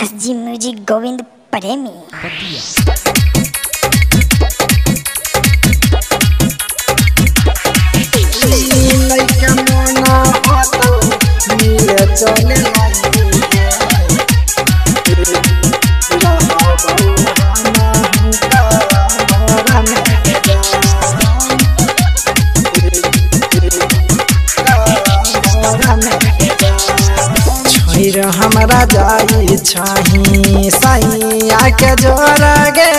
SG music Govind प्रेमी। हमरा जाई छही सैया के जोर गे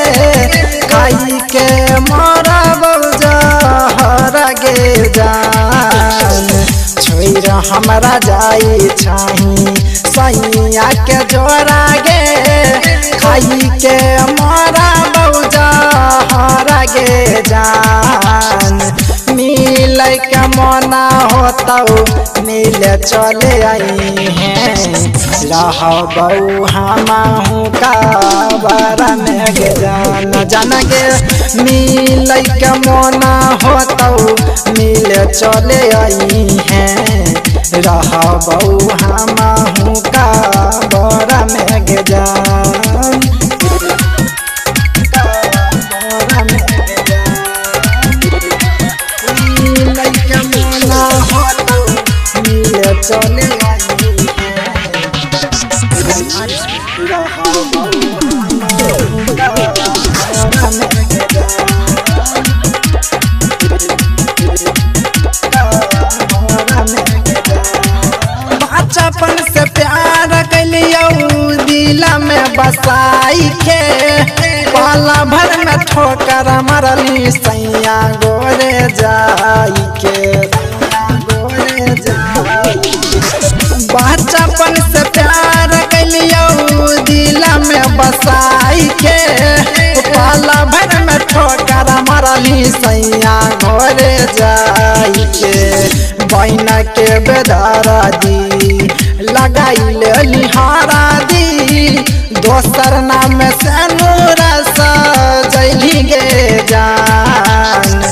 खाई के मोरा बउजहर गे जान छोड़ हमरा जाई छही सैया के जोर गे खाई के मोरा बउजहर गे जान मिल के मना होता मिल चले आई हैं रहबऊ हमहू का बारा में गे जान गे मिल के मना होता मिल चले आई हैं रहबऊ हमहू का बारा में गे जान चले बचपन से प्यार कलियो दिला में बसाई के पाला भर में ठोकर मरली सैया गोरे जाई के बचपन से प्यार कलियो दिला में बसाई के पाला भर में ठोकर मरली सैया घोरे जाई के बहन के बेदारा दी लगाई लिहारा दी दोसर नाम से नूरा सजली गे जान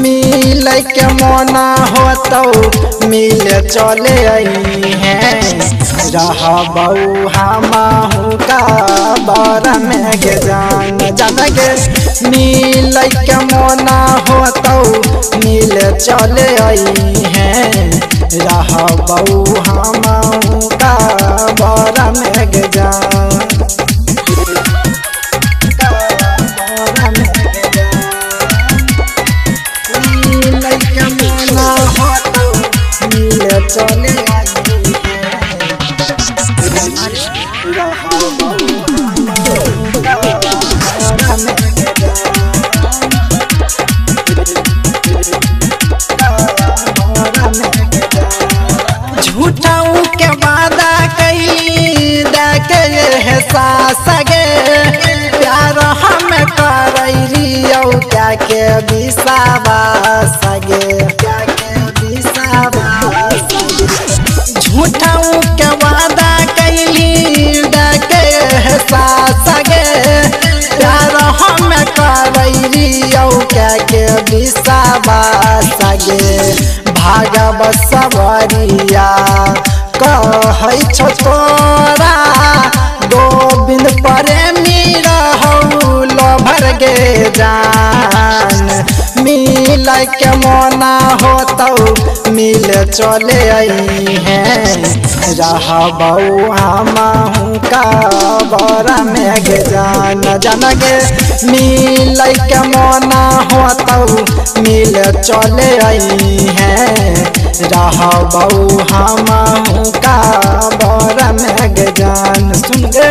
मिल के मना होता मिल चले आई हैं रहबऊ हमहू का बारा में गे जान गे मिल के मना होता मिल चले आई हैं रहबऊ हमहू का बारा में गे जान चले झूठाऊ के वादा कई देखे एहसास गे प्यार हम करैलियो क्या के विश्वास गे झूठाऊ के वादा कैली डके एहसास गे प्यार हम करैलियो क्या के विश्वास गे भागव सवरिया कहै छो तोरा गोविंद प्रेमी रहौ लोभर गे जान मिल के मना होता मिल चले आई हैं रहबऊ हमहू का बारा में गे जान गे मिल के मना होता मिल चले आई हैं रहबऊ हमहू का बारा में गे जान सुन गे।